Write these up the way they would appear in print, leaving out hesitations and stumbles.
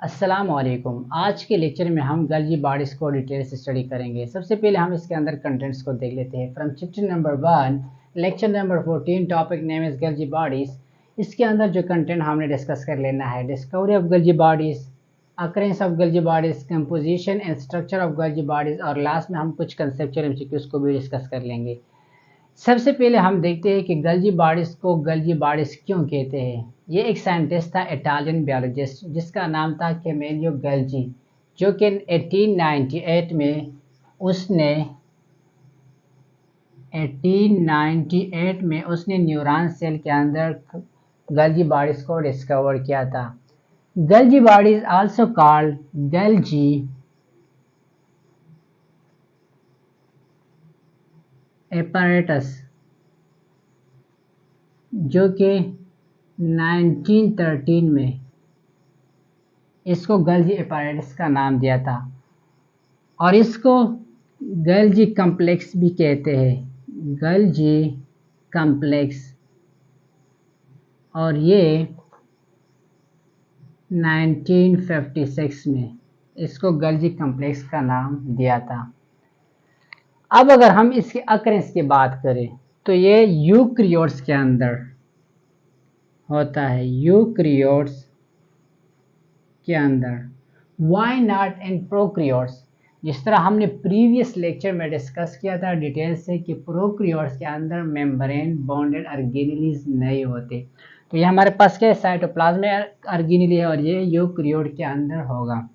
अस्सलाम वालेकुम। आज के लेक्चर में हम गल्जी बॉडीज को डिटेल से स्टडी करेंगे। सबसे पहले हम इसके अंदर कंटेंट्स को देख लेते हैं। From chapter number 1 lecture number 14 topic name is गल्जी bodies. इसके अंदर जो कंटेंट हमने डिस्कस कर लेना है, discovery of गल्जी bodies, occurrence of गल्जी bodies, composition and structure of गल्जी bodies, और लास्ट में हम कुछ कंसेप्चुअल एमसीक्यूज को भी डिस्कस कर लेंगे। सबसे पहले हम देखते हैं कि गल्जी बॉडीज को गल्जी बॉडीज क्यों कहते हैं। ये एक साइंटिस्ट था, इटालियन बायोलॉजिस्ट, जिसका नाम था कैमेलियो गल्जी, जो कि 1898 में उसने न्यूरॉन सेल के अंदर गल्जी बॉडीज को डिस्कवर किया था। गल्जी बॉडीज आल्सो कॉल्ड गल्जी एपरेटस, जो कि 1913 में इसको गल्जी एपरेटस का नाम दिया था, और इसको गल्जी कम्प्लेक्स भी कहते हैं, गल्जी कम्प्लेक्स। और ये 1956 में इसको गल्जी कम्प्लेक्स का नाम दिया था। अब अगर हम इसके अकरेंस की बात करें तो ये यूकैरियोट्स के अंदर होता है, यूकैरियोट्स के अंदर। Why not in prokaryotes? जिस तरह हमने प्रीवियस लेक्चर में डिस्कस किया था डिटेल से कि प्रोकैरियोट्स के अंदर मेम्ब्रेन बॉन्डेड ऑर्गेनेल्स नहीं होते, तो ये हमारे पास क्या है, साइटोप्लाज्म ऑर्गेनेल है, और ये यूकैरियोट के अंदर होगा।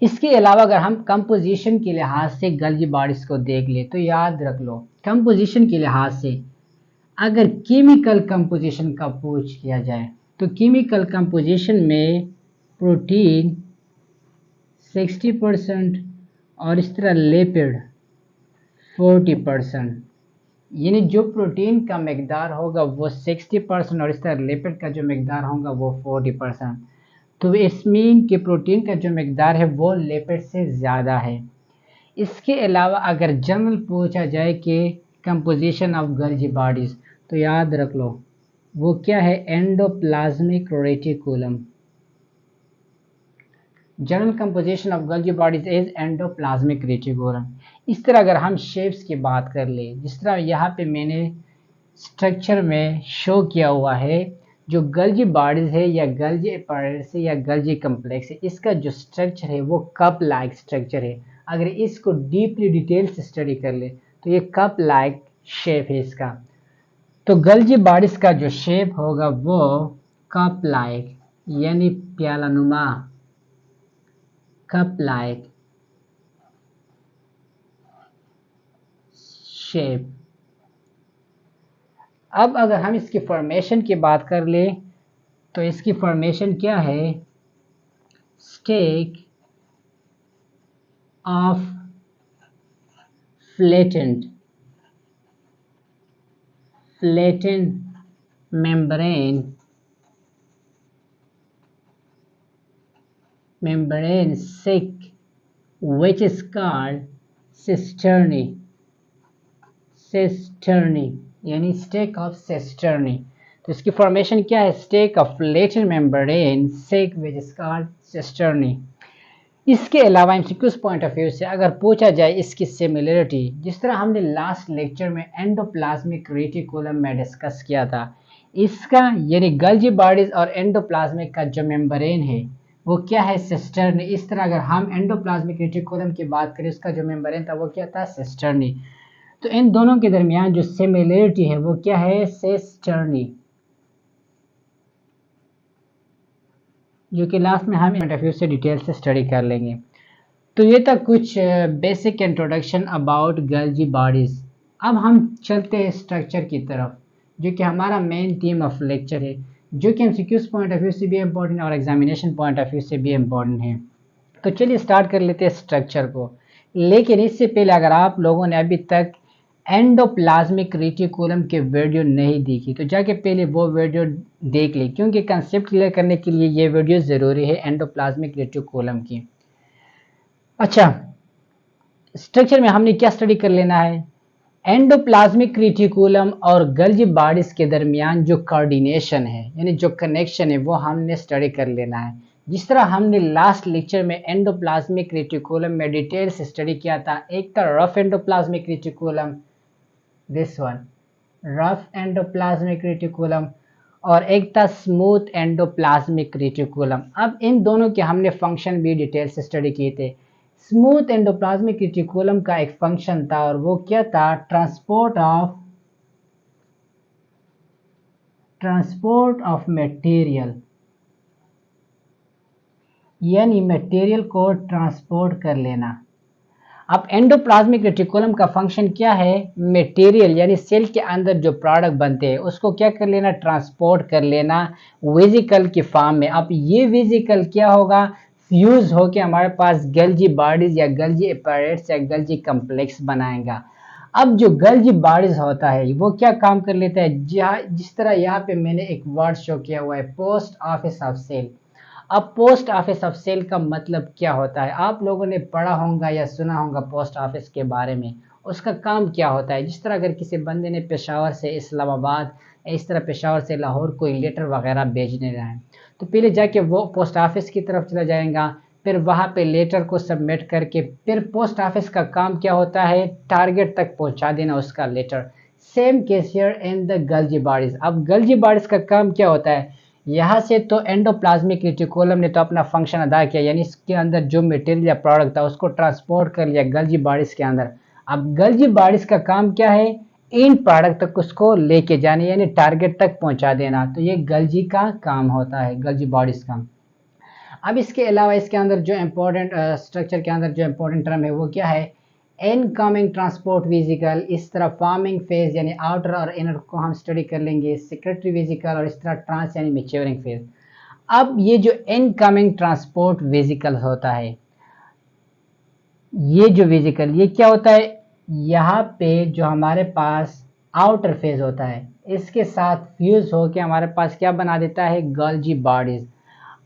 इसके अलावा अगर हम कंपोजिशन के लिहाज से गल्जी बॉडीज को देख ले तो याद रख लो, कंपोजिशन के लिहाज से अगर केमिकल कंपोजिशन का पूछ किया जाए तो केमिकल कंपोजिशन में प्रोटीन 60% और इस तरह लिपिड 40%, यानी जो प्रोटीन का मकदार होगा वो 60% और इस तरह लिपिड का जो मकदार होगा वो 40%। तो इस मीन कि प्रोटीन का जो मकदार है वो लिपिड से ज़्यादा है। इसके अलावा अगर जनरल पूछा जाए कि कंपोजिशन ऑफ गल्जी बॉडीज़, तो याद रख लो वो क्या है, endoplasmic reticulum. General composition of गल्जी bodies is endoplasmic reticulum. इस तरह अगर हम शेप्स की बात कर ले, जिस तरह यहाँ पे मैंने स्ट्रक्चर में शो किया हुआ है, जो गल्जी बॉडीज है या गल्जी एपरेटस है या गल्जी कम्प्लेक्स है, इसका जो स्ट्रक्चर है वो कप लाइक स्ट्रक्चर है। अगर इसको डीपली डिटेल से स्टडी कर ले तो ये कप लाइक शेप है इसका। तो गल्जी बॉडीज का जो शेप होगा वो कप लाइक यानी प्यालानुमा, कप लाइक शेप। अब अगर हम इसकी फॉर्मेशन की बात कर ले तो इसकी फॉर्मेशन क्या है, stack of flattened membrane sac which is called cisternae यानी स्टेक ऑफ सिस्टर्नी। तो इसकी फॉर्मेशन क्या है, stack of flattened membrane sac which is called cisternae। इसके अलावा एमसीक्यूज पॉइंट ऑफ व्यू से अगर पूछा जाए इसकी सिमिलरिटी, जिस तरह हमने लास्ट लेक्चर में एंडोप्लाज्मिक रेटिकुलम में डिस्कस किया था, इसका यानी गल्जी बॉडीज और एंडोप्लाज्मिक का जो मेम्ब्रेन है वो क्या है, सिस्टर्नी। इस तरह अगर हम एंडोप्लाज्मिक रेटिकुलम की बात करें, उसका जो मेम्ब्रेन था वो क्या था, सिस्टर्नी। तो इन दोनों के दरमियान जो सिमिलरिटी है वो क्या है, सिस्टर्नी, जो कि लास्ट में हम पॉइंट ऑफ व्यू से डिटेल से स्टडी कर लेंगे। तो ये था कुछ बेसिक इंट्रोडक्शन अबाउट गल्जी बॉडीज। अब हम चलते हैं स्ट्रक्चर की तरफ, जो कि हमारा मेन थीम ऑफ लेक्चर है, जो कि एमसीक्यूज पॉइंट ऑफ व्यू से भी इम्पोर्टेंट और एग्जामिनेशन पॉइंट ऑफ व्यू से भी इम्पोर्टेंट है। तो चलिए स्टार्ट कर लेते हैं स्ट्रक्चर को। लेकिन इससे पहले अगर आप लोगों ने अभी तक एंडोप्लाज्मिक रेटिकुलम के वीडियो नहीं देखी तो जाके पहले वो वीडियो देख ली, क्योंकि कंसेप्ट क्लियर करने के लिए ये वीडियो ज़रूरी है एंडोप्लाज्मिक रेटिकुलम की। अच्छा, स्ट्रक्चर में हमने क्या स्टडी कर लेना है, एंडोप्लाज्मिक रेटिकुलम और गल्जी बॉडीज के दरमियान जो कोऑर्डिनेशन है यानी जो कनेक्शन है वो हमने स्टडी कर लेना है। जिस तरह हमने लास्ट लेक्चर में एंडोप्लाज्मिक रेटिकुलम में डिटेल से स्टडी किया था, एक था rough endoplasmic reticulum, this one rough endoplasmic reticulum, और एक था स्मूथ एंडोप्लाज्मिक रेटिकुलम। अब इन दोनों के हमने फंक्शन भी डिटेल से स्टडी किए थे। स्मूथ एंडोप्लाज्मिक रेटिकुलम का एक फंक्शन था और वो क्या था, ट्रांसपोर्ट ऑफ मटेरियल, यानी मटेरियल को ट्रांसपोर्ट कर लेना। अब एंडोप्लाज्मिक रेटिकुलम का फंक्शन क्या है, मटेरियल यानी सेल के अंदर जो प्रोडक्ट बनते हैं उसको क्या कर लेना, ट्रांसपोर्ट कर लेना वेजिकल की फॉर्म में। अब ये वेजिकल क्या होगा, फ्यूज होके हमारे पास गल्जी बॉडीज या गल्जी अपैरेट्स या गल्जी कम्प्लेक्स बनाएगा। अब जो गल्जी बॉडीज होता है वो क्या काम कर लेता है, जिस तरह यहाँ पे मैंने एक वर्ड शो किया हुआ है, पोस्ट ऑफिस ऑफ सेल। अब पोस्ट ऑफिस ऑफ सेल का मतलब क्या होता है, आप लोगों ने पढ़ा होगा या सुना होगा पोस्ट ऑफिस के बारे में। उसका काम क्या होता है, जिस तरह अगर किसी बंदे ने पेशावर से इस्लामाबाद, इस तरह पेशावर से लाहौर कोई लेटर वगैरह भेजने रहा है, तो पहले जाके वो पोस्ट ऑफिस की तरफ चला जाएगा, फिर वहाँ पे लेटर को सबमिट करके फिर पोस्ट ऑफिस का काम क्या होता है, टारगेट तक पहुँचा देना उसका letter. Same case here in the Golgi bodies. अब गल्जी बॉडीज का काम क्या होता है, यहाँ से तो एंडोप्लाज्मिक रेटिकुलम ने तो अपना फंक्शन अदा किया, यानी इसके अंदर जो मटेरियल या प्रोडक्ट था उसको ट्रांसपोर्ट कर लिया गल्जी बॉडीज के अंदर। अब गल्जी बॉडीज का काम क्या है, इन प्रोडक्ट तक उसको लेके जाने यानी टारगेट तक पहुंचा देना, तो ये गल्जी का काम होता है, गल्जी बॉडीज का। अब इसके अलावा इसके अंदर जो इम्पोर्टेंट स्ट्रक्चर के अंदर जो इम्पोर्टेंट टर्म है वो क्या है, इनकमिंग ट्रांसपोर्ट वेजिकल, इस तरह फॉर्मिंग फेज यानी आउटर और इनर को हम स्टडी कर लेंगे, सेक्रेटरी वेजिकल, और इस तरह ट्रांस यानी मैच्योरिंग फेज। अब ये जो इनकमिंग ट्रांसपोर्ट वेजिकल होता है, ये जो वेजिकल ये क्या होता है, यहाँ पे जो हमारे पास आउटर फेज होता है इसके साथ फ्यूज होकर हमारे पास क्या बना देता है, गल्जी बॉडीज।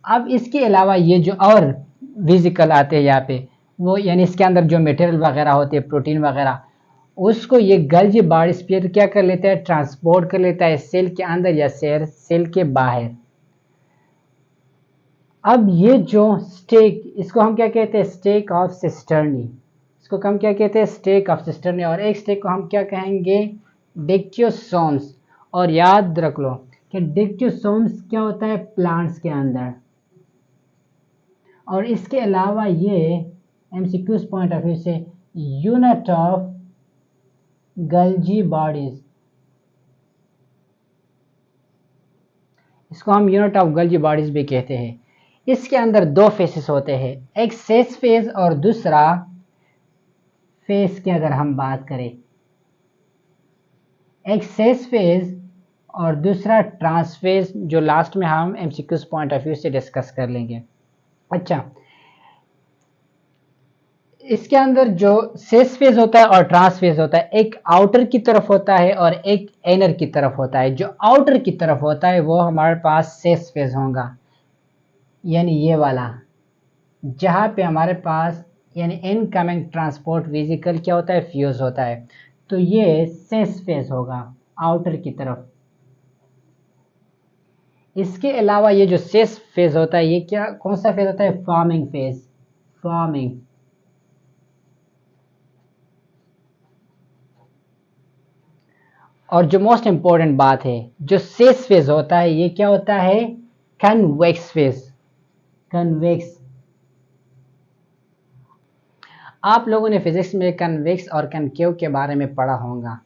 अब इसके अलावा ये जो और वेजिकल आते हैं यहाँ पे, वो यानी इसके अंदर जो मटेरियल वगैरह होते हैं, प्रोटीन वगैरह, उसको ये गल्जी बॉडी स्पीयर क्या कर लेता है, ट्रांसपोर्ट कर लेता है सेल के अंदर या सेल के बाहर। अब ये जो स्टेक, इसको हम क्या कहते हैं, स्टेक ऑफ सिस्टर्नी, इसको हम क्या कहते हैं, स्टेक ऑफ सिस्टर्नी, और एक स्टेक को हम क्या कहेंगे, डिक्टियोसोम्स। और याद रख लो कि डिक्टियोसोम्स क्या होता है, प्लांट्स के अंदर। और इसके अलावा ये एमसीक्यूज पॉइंट ऑफ व्यू से यूनिट ऑफ गल्जी बॉडीज, इसको हम यूनिट ऑफ गल्जी बॉडीज भी कहते हैं। इसके अंदर दो फेसेस होते हैं, एक सेस फेज और दूसरा फेज की अगर हम बात करें, एक सेस फेज और दूसरा ट्रांस फेज, जो लास्ट में हम एमसीक्यूज पॉइंट ऑफ व्यू से डिस्कस कर लेंगे। अच्छा, इसके अंदर जो सेस फेज होता है और ट्रांस फेज होता है, एक आउटर की तरफ होता है और एक इनर की तरफ होता है। जो आउटर की तरफ होता है वो हमारे पास सेस फेज होगा, यानी ये वाला, जहाँ पे हमारे पास यानी इनकमिंग ट्रांसपोर्ट वेजिकल क्या होता है, फ्यूज होता है, तो ये सेस फेज होगा आउटर की तरफ। इसके अलावा ये जो सेस फेज होता है ये क्या, कौन सा फेज होता है, फॉर्मिंग फेज, फॉर्मिंग। और जो मोस्ट इंपॉर्टेंट बात है, जो सेस फेज होता है ये क्या होता है, कन्वेक्स फेज, कन्वेक्स। आप लोगों ने फिजिक्स में कन्वेक्स और कनकेव के बारे में पढ़ा होगा।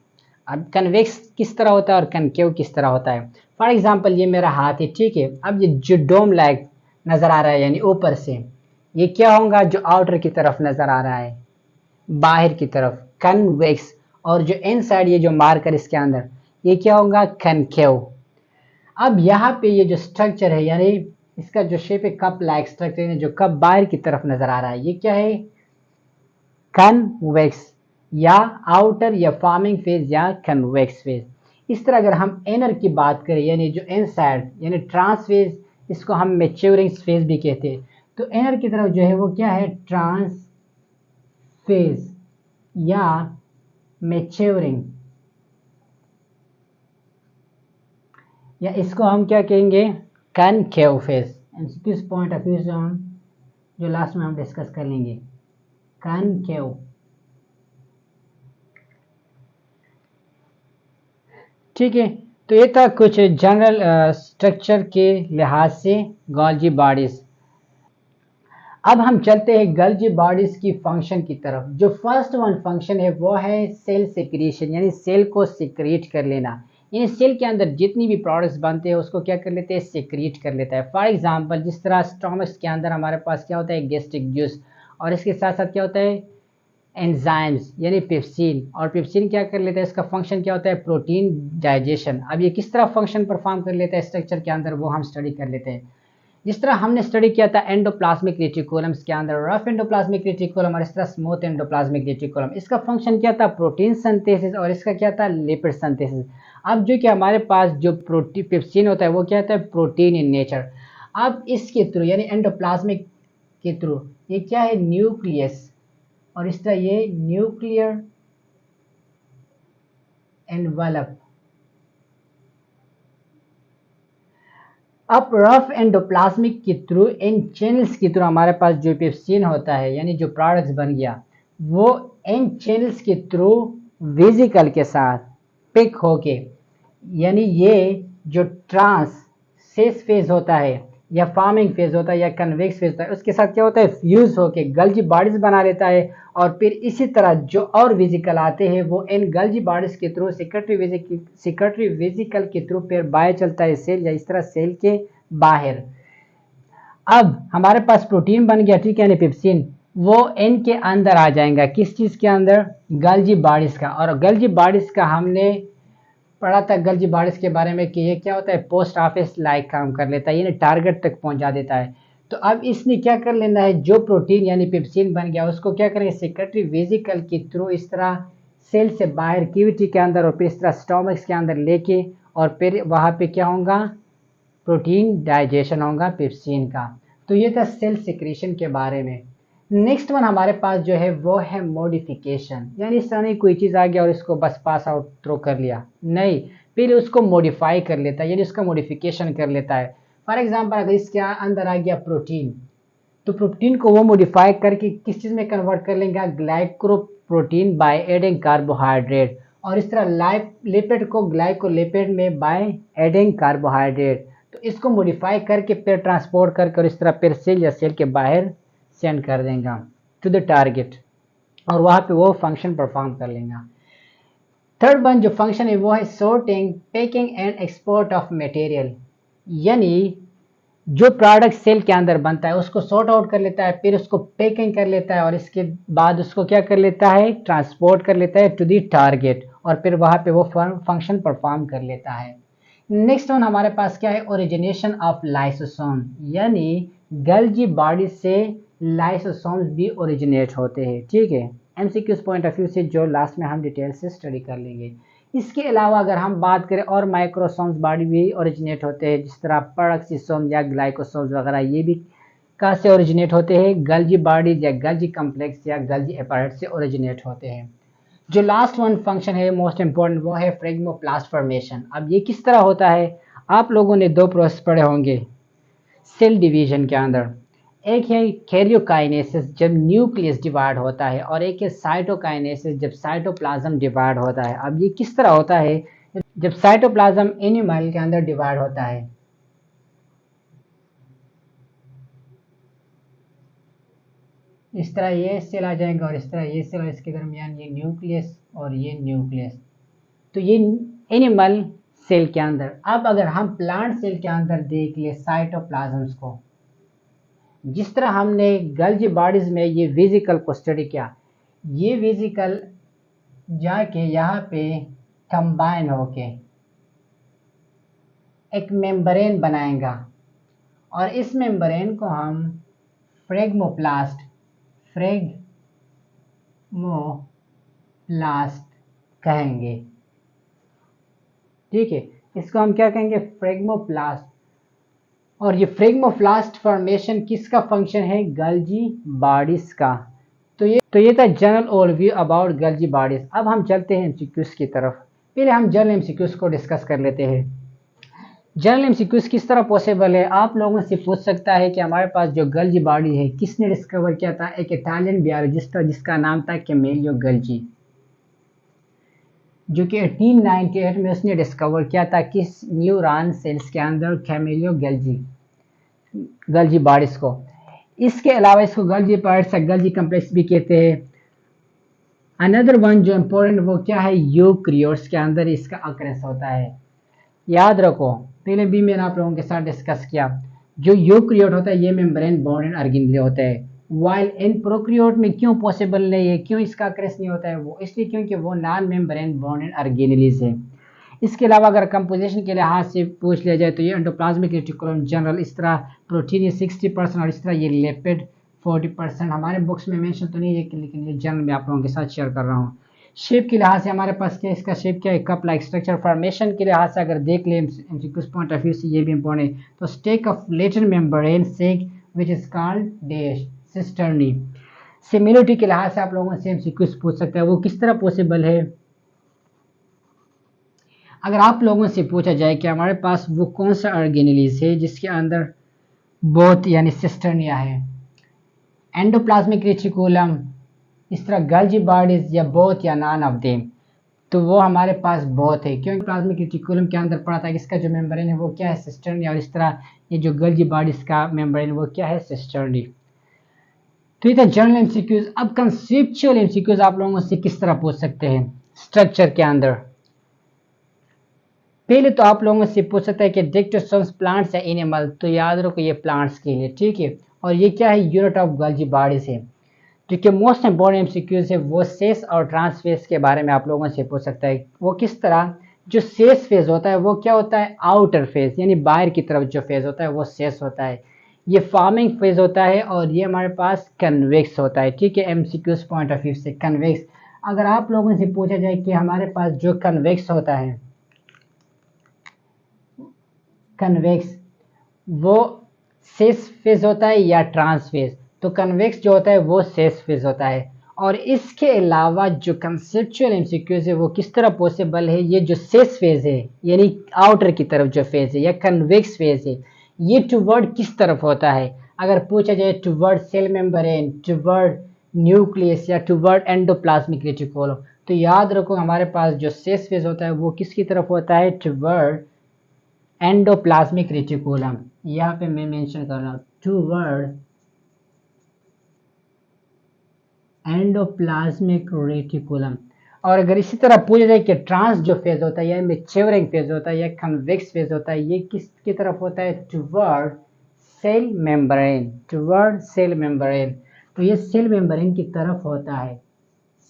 अब कन्वेक्स किस तरह होता है और कनकेव किस तरह होता है। फॉर एग्जांपल ये मेरा हाथ है, ठीक है, अब ये जो डोम लाइक नजर आ रहा है यानी ऊपर से, ये क्या होगा, जो आउटर की तरफ नजर आ रहा है, बाहर की तरफ, कन्वेक्स। और जो इनसाइड ये जो मार्कर इसके अंदर, ये क्या होगा, कनकेव। अब यहाँ पे ये जो स्ट्रक्चर है यानी इसका जो शेप है कप लाइक स्ट्रक्चर, जो कप बाहर की तरफ नजर आ रहा है, ये क्या है, कन्वेक्स या आउटर या फॉर्मिंग फेज या कन्वेक्स फेज। इस तरह अगर हम इनर की बात करें यानी जो इनसाइड यानी ट्रांस फेज, इसको हम मैच्योरिंग फेज भी कहते हैं। तो इनर की तरफ जो है वो क्या है, ट्रांस फेज या मैच्योरिंग, या इसको हम क्या कहेंगे, concave phase, MCQs point of view से हम जो लास्ट में हम डिस्कस कर लेंगे कॉनकेव। ठीक है, तो ये था कुछ जनरल स्ट्रक्चर के लिहाज से गोल्जी बॉडीज। अब हम चलते हैं गोल्जी बॉडीज की फंक्शन की तरफ। जो फर्स्ट वन फंक्शन है वो है सेल सिक्रीशन, यानी सेल को सिक्रीट कर लेना। यानी सेल के अंदर जितनी भी प्रोडक्ट्स बनते हैं उसको क्या कर लेते हैं, सिक्रीट कर लेता है। फॉर एग्जांपल जिस तरह स्टोमक्स के अंदर हमारे पास क्या होता है, गैस्ट्रिक जूस, और इसके साथ साथ क्या होता है, एंजाइम्स यानी पेप्सिन। और पेप्सिन क्या कर लेता है, इसका फंक्शन क्या होता है, प्रोटीन डाइजेशन। अब ये किस तरह फंक्शन परफॉर्म कर लेता है स्ट्रक्चर के अंदर, वो हम स्टडी कर लेते हैं। जिस तरह हमने स्टडी किया था एंडोप्लाज्मिक रेटिकुलम्स के अंदर, रफ एंडोप्लाज्मिक रेटिकुलम और इस तरह स्मूथ एंडोप्लाज्मिक रेटिकुलम, इसका फंक्शन क्या था, प्रोटीन सिंथेसिस, और इसका क्या था, लिपिड सिंथेसिस। अब जो कि हमारे पास जो प्रोटीन पेप्सिन होता है वो क्या होता है, प्रोटीन इन नेचर। अब इसके थ्रू यानी एंडोप्लाज्मिक के थ्रू ये क्या है, न्यूक्लियस, और इस तरह ये न्यूक्लियर एनवलप। अब रफ एंडोप्लाज्मिक के थ्रू इन चैनल्स के थ्रू हमारे पास जो पेप्सिन होता है यानी जो प्रोडक्ट्स बन गया, वो इन चैनल्स के थ्रू वेसिकल के साथ पिक होके, यानी ये जो ट्रांस सेस फेज होता है या फार्मिंग फेज होता है या कन्वेक्स फेज होता है, उसके साथ क्या होता है, फ्यूज होके गल्जी बॉडीज बना लेता है। और फिर इसी तरह जो और वेसिकल आते हैं वो इन गल्जी बॉडीज के थ्रू सिक्रेटरी वेसिकल के थ्रू फिर बाहर चलता है सेल, या इस तरह सेल के बाहर। अब हमारे पास प्रोटीन बन गया, ठीक है, यानी पेप्सिन, वो इन के अंदर आ जाएगा, किस चीज के अंदर, गल्जी बॉडीज का। और गल्जी बॉडीज का हमने पढ़ा था गल्जी बॉडीज के बारे में कि ये क्या होता है, पोस्ट ऑफिस लाइक काम कर लेता है, यानी टारगेट तक पहुंचा देता है। तो अब इसने क्या कर लेना है, जो प्रोटीन यानी पेप्सिन बन गया उसको क्या करेंगे, सेक्रेटरी वेसिकल के थ्रू इस तरह सेल से बाहर कैविटी के अंदर और फिर इस तरह स्टोमक्स के अंदर लेके, और फिर वहां पे क्या होगा, प्रोटीन डाइजेशन होगा पेप्सिन का। तो ये था सेल सिक्रीशन के बारे में। नेक्स्ट वन हमारे पास जो है वो है मॉडिफिकेशन, यानी इस तरह नहीं कोई चीज़ आ गया और इसको बस पास आउट थ्रो कर लिया, नहीं, फिर उसको मॉडिफाई कर लेता है, यानी उसका मॉडिफिकेशन कर लेता है। फॉर एग्जांपल अगर इसके अंदर आ गया प्रोटीन, तो प्रोटीन को वो मॉडिफाई करके किस चीज़ में कन्वर्ट कर लेंगे, ग्लाइकोप्रोटीन बाय एडिंग कार्बोहाइड्रेट, और इस तरह लिपिड को ग्लाइकोलिपिड में बाय एडिंग कार्बोहाइड्रेट। तो इसको मॉडिफाई करके फिर ट्रांसपोर्ट करके और इस तरह फिर सेल या सेल के बाहर सेंड कर देगा टू द टारगेट, और वहां पे वो फंक्शन परफॉर्म कर लेगा। थर्ड वन जो फंक्शन है वो है sorting, packing and export of material, यानी जो प्रोडक्ट सेल के अंदर बनता है उसको सॉर्ट आउट कर लेता है, फिर उसको पैकिंग कर लेता है, और इसके बाद उसको क्या कर लेता है, ट्रांसपोर्ट कर लेता है टू द टारगेट, और फिर वहां पे वो फंक्शन परफॉर्म कर लेता है। नेक्स्ट वन हमारे पास क्या है, ओरिजिनेशन ऑफ लाइसोसोम, यानी गल्जी बॉडी से लाइसोसोम्स भी ओरिजिनेट होते हैं, ठीक है, एमसीक्यूज पॉइंट ऑफ व्यू से जो लास्ट में हम डिटेल से स्टडी कर लेंगे। इसके अलावा अगर हम बात करें और माइक्रोसोम्स बॉडी भी ओरिजिनेट होते हैं, जिस तरह पेरोक्सिसोम या ग्लाइकोसोम्स वगैरह, ये भी कहाँ से ओरिजिनेट होते हैं, गल्जी बॉडी या गल्जी कम्प्लेक्स या गल्जी एपैरेट से ओरिजिनेट होते हैं। जो लास्ट वन फंक्शन है मोस्ट इंपॉर्टेंट वो है फ्रेगमोप्लास्ट फॉर्मेशन। अब ये किस तरह होता है, आप लोगों ने दो प्रोसेस पढ़े होंगे सेल डिवीजन के अंदर, एक है कैरियोकाइनेसिस जब न्यूक्लियस डिवाइड होता है, और एक है साइटोकाइनेसिस जब साइटोप्लाज्म डिवाइड होता है। अब ये किस तरह होता है, जब साइटोप्लाज्म एनिमल के अंदर डिवाइड होता है, इस तरह ये सेल आ जाएगा और इस तरह ये सेल, और इसके दरमियान ये न्यूक्लियस और ये न्यूक्लियस, तो ये एनिमल सेल के अंदर। अब अगर हम प्लांट सेल के अंदर देख ले साइटोप्लाज्म्स को, जिस तरह हमने गल्जी बॉडीज में ये वेसिकल को स्टडी किया, ये वेसिकल जाके यहाँ पे कंबाइन होके एक मेम्ब्रेन बनाएगा, और इस मेम्ब्रेन को हम फ्रेगमोप्लास्ट कहेंगे, ठीक है, इसको हम क्या कहेंगे, फ्रेगमोप्लास्ट। और ये फ्रेगमोप्लास्ट फॉर्मेशन किसका फंक्शन है, गल्जी बॉडीज का। तो ये था जनरल ओवरव्यू अबाउट गल्जी बॉडीज। अब हम चलते हैं एमसीक्यूज की तरफ। पहले हम जनरल एमसीक्यूज को डिस्कस कर लेते हैं। जनरल एमसीक्यूज किस तरह पॉसिबल है, आप लोगों से पूछ सकता है कि हमारे पास जो गल्जी बॉडी है किसने डिस्कवर किया था, एक इटालियन बायोलॉजिस्ट जिसका नाम था कैमिलियो गल्जी, जो कि 1898 में उसने डिस्कवर किया था किस न्यूरॉन सेल्स के अंदर, कैमिलियो गल्जी गल्जी बॉडीज को। इसके अलावा इसको गल्जी पार्ट्स या गल्जी कम्प्लेक्स भी कहते हैं। अनदर वन जो इम्पोर्टेंट वो क्या है, यूकैरियोट्स के अंदर इसका अक्रेंस होता है। याद रखो, पहले भी मैंने आप लोगों के साथ डिस्कस किया, जो यूकैरियोट होता है ये मेम्ब्रेन बाउंडेड ऑर्गेनेल होता है, वाइल इन प्रोकैरियोट में क्यों पॉसिबल नहीं है, क्यों इसका अक्रेंस नहीं होता है, वो इसलिए क्योंकि वो नॉन मेम्ब्रेन बाउंडेड ऑर्गेनेल्स है। इसके अलावा अगर कंपोजिशन के लिहाज से पूछ लिया जाए तो ये एंडोप्लाज्मिक रेटिकुलम जनरल इस तरह प्रोटीन ये 60% और इस तरह ये लिपिड 40%। हमारे बुक्स में मेंशन तो नहीं है लेकिन ये जनरल में आप लोगों के साथ शेयर कर रहा हूँ। शेप के लिहाज से हमारे पास क्या, इसका शेप क्या है, कप लाइक स्ट्रक्चर। फॉर्मेशन के लिहाज से अगर देख लें एमसीक्यूज पॉइंट ऑफ व्यू से ये भी इंपॉर्टेंट है, तो stack of letter membrane sac which is called dash cisternae. Similarity के लिहाज से आप लोगों से एमसीक्यूज पूछ सकते हैं, वो किस तरह पॉसिबल है। अगर आप लोगों से पूछा जाए कि हमारे पास वो कौन सा ऑर्गेनेलिस है जिसके अंदर बोथ यानी सिस्टर्निया है, एंडोप्लाज्मिक रेटिकुलम, इस तरह गल्जी बॉडीज या बोथ या नॉन ऑफ देम, तो वो हमारे पास बोथ है, क्योंकि प्लाज्मिक रेटिकुलम के अंदर पड़ा था कि इसका जो मेम्ब्रेन है वो क्या है, सिस्टर्नी, और इस तरह ये जो गल्जी बॉडीज का मेम्ब्रेन वो क्या है, सिस्टर्नी। तो ये था जनरल एमसीक्यूज। अब कंसेप्चुअल एमसीक्यूज आप लोगों से किस तरह पूछ सकते हैं स्ट्रक्चर के अंदर। पहले तो आप लोगों से पूछ सकता है कि डिक्टोसोम्स प्लांट्स या एनिमल, तो याद रखो ये प्लांट्स के लिए, ठीक है। और ये क्या है, यूनिट ऑफ गल्जी बॉडीज है। जो कि मोस्ट इंपॉर्टेंट एमसीक्यूज है वो सेस और ट्रांसफेस के बारे में आप लोगों से पूछ सकता है। वो किस तरह, जो सेस फेज होता है वो क्या होता है, आउटर फेज यानी बाहर की तरफ जो फेज होता है वो सेस होता है। ये फॉर्मिंग फेज होता है और ये हमारे पास कन्वेक्स होता है, ठीक है। एमसीक्यूज पॉइंट ऑफ व्यू से कन्वेक्स, अगर आप लोगों से पूछा जाए कि हमारे पास जो कन्वेक्स होता है, कन्वेक्स वो सेस फेज होता है या ट्रांस फेज, तो कन्वेक्स जो होता है वो सेस फेज होता है। और इसके अलावा जो कंसेप्चुअल एमसीक्यूज है वो किस तरह पॉसिबल है, ये जो सेस फेज है यानी आउटर की तरफ जो फेज है या कन्वेक्स फेज है, ये टुवर्ड किस तरफ होता है। अगर पूछा जाए toward cell membrane, toward nucleus या टुवर्ड एंडोप्लाज्मिक रेटिकुलम, तो याद रखो हमारे पास जो सेस फेज होता है वो किसकी तरफ होता है, टुवर्ड एंडोप्लाज्मिक रेटिकुलम। यहाँ पे मैं मेंशन कर रहा हूँ टुवर्ड एंडोप्लाज्मिक रेटिकुलम। और अगर इसी तरह पूछा जाए कि ट्रांस जो फेज होता है या मैच्योरिंग फेज होता है या कन्वेक्स फेज होता है, ये किसकी तरफ होता है, toward cell membrane, toward cell membrane, तो ये सेल मेम्ब्रेन की तरफ होता है,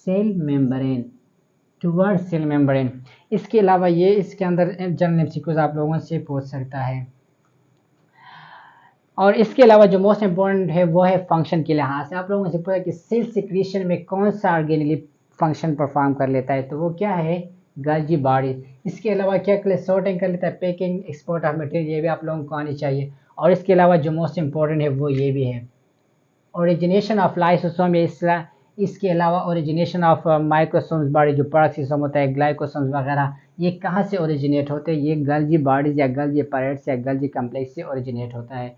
cell membrane, toward cell membrane. इसके अलावा ये इसके अंदर जनरल एमसीक्यूज आप लोगों से पूछ सकता है। और इसके अलावा जो मोस्ट इंपॉर्टेंट है वो है फंक्शन के लिहाज से। आप लोगों से पूछा कि सेल सिक्रीशन में कौन सा ऑर्गेनेली फंक्शन परफॉर्म कर लेता है, तो वो क्या है, गल्जी बॉडी। इसके अलावा क्या कर, सॉर्टिंग कर लेता है, पैकिंग, एक्सपोर्ट ऑफ मटेरियल, ये भी आप लोगों को आनी चाहिए। और इसके अलावा जो मोस्ट इंपॉर्टेंट है वो ये भी है, ओरिजिनेशन ऑफ लाइसोसोम, इसके अलावा ओरिजिनेशन ऑफ माइक्रोसोम्स बॉडी, जो पेरोक्सिसोम होता है, ग्लाइकोसोम्स वगैरह, ये कहाँ से ओरिजिनेट होते हैं, ये गल्जी बॉडीज या गल्जी पैरेट्स या गल्जी कम्प्लेक्स से ओरिजिनेट होता है।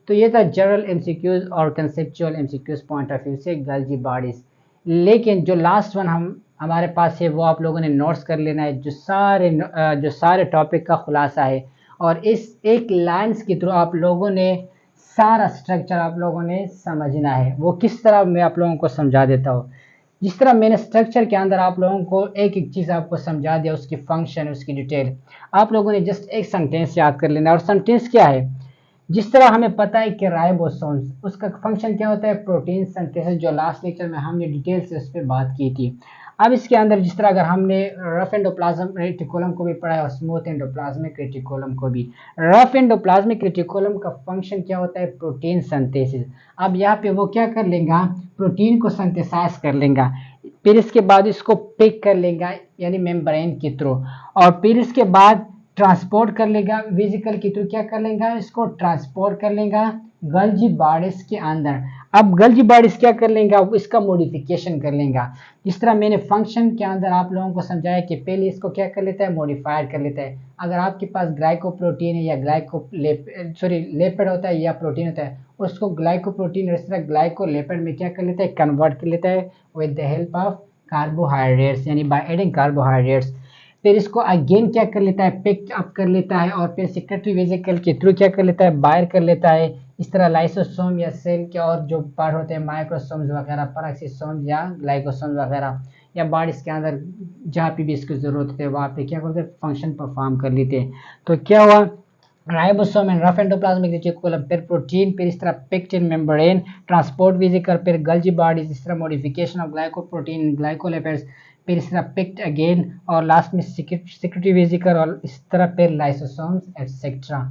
तो ये था जनरल एमसीक्यूज और conceptual MCQs point of view से गल्जी बॉडीज। लेकिन जो लास्ट वन हमारे पास है वो आप लोगों ने नोट्स कर लेना है, जो सारे टॉपिक का खुलासा है। और इस एक लाइन्स के थ्रू आप लोगों ने सारा स्ट्रक्चर आप लोगों ने समझना है। वो किस तरह मैं आप लोगों को समझा देता हूँ, जिस तरह मैंने स्ट्रक्चर के अंदर आप लोगों को एक एक चीज़ आपको समझा दिया, उसकी फंक्शन, उसकी डिटेल, आप लोगों ने जस्ट एक सेंटेंस याद कर लेना। और सेंटेंस क्या है, जिस तरह हमें पता है कि राइबोसोम्स उसका फंक्शन क्या होता है, प्रोटीन सिंथेसिस, जो लास्ट लेक्चर में हमने डिटेल से उस पर बात की थी। अब इसके अंदर जिस तरह अगर हमने रफ एंडोप्लाज्मिक रेटिकुलम को भी पढ़ा है और स्मूथ एंडोप्लाज्मिक रेटिकुलम को भी, रफ एंडोप्लाज्मिक रेटिकुलम का फंक्शन क्या होता है, प्रोटीन सिंथेसिस। अब यहाँ पे वो क्या कर लेगा, प्रोटीन को सिंथेसाइज कर लेगा, फिर इसके बाद इसको पिक कर लेगा यानी मेम्ब्रेन के थ्रू, और फिर इसके बाद ट्रांसपोर्ट कर लेगा वेजिकल के थ्रू, क्या कर लेगा, इसको ट्रांसपोर्ट कर लेगा गल्जी बॉडीज के अंदर। अब गल्जी बॉडीज क्या कर लेंगे, अब इसका मॉडिफिकेशन कर लेंगे। जिस तरह मैंने फंक्शन के अंदर आप लोगों को समझाया कि पहले इसको क्या कर लेता है, मॉडिफाइड कर लेता है। अगर आपके पास ग्लाइकोप्रोटीन है या लेपिड होता है या प्रोटीन होता है, उसको ग्लाइकोप्रोटीन इस तरह ग्लाइकोलेपिड में क्या कर लेता है, कन्वर्ट कर लेता है with the help of carbohydrates, यानी बाय एडिंग कार्बोहाइड्रेट्स। फिर इसको अगेन क्या कर लेता है, पिक अप कर लेता है और फिर सेक्रेटरी वेसिकल के थ्रू क्या कर लेता है, बाहर कर लेता है। इस तरह लाइसोसोम या सेल के और जो पार्ट होते हैं, माइक्रोसोम्स वगैरह, पेरोक्सिसोम्स या ग्लाइकोसोम्स वगैरह, या बॉडीज के अंदर जहाँ पे भी इसकी जरूरत होती है वहाँ पे क्या करते हैं, फंक्शन परफॉर्म कर लेते हैं। तो क्या हुआ, ribosome and rough endoplasmic reticulum, फिर प्रोटीन, फिर इस तरह पेक्टिन मेम्ब्रेन, ट्रांसपोर्ट वेसिकल, फिर गल्जी बॉडीज, इस तरह मॉडिफिकेशन ऑफ ग्लाइकोप्रोटीन, ग्लाइकोलिपिड्स, फिर इस तरह पिक्ट अगेन, और लास्ट में सिक्रेटरी वेसिकल, और इस तरह फिर लाइसोसोम्स एटसेट्रा।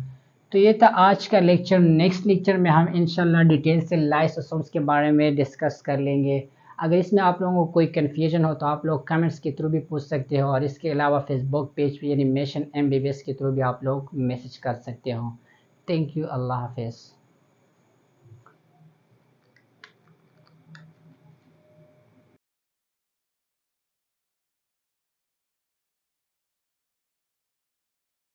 तो ये था आज का लेक्चर। नेक्स्ट लेक्चर में हम इंशाल्लाह डिटेल से लाइसोसोम्स के बारे में डिस्कस कर लेंगे। अगर इसमें आप लोगों को कोई कन्फ्यूजन हो तो आप लोग कमेंट्स के थ्रू भी पूछ सकते हो, और इसके अलावा फेसबुक पेज पे यानी मिशन MBBS के थ्रू भी आप लोग मैसेज कर सकते हो। थैंक यू, अल्लाह हाफिज़।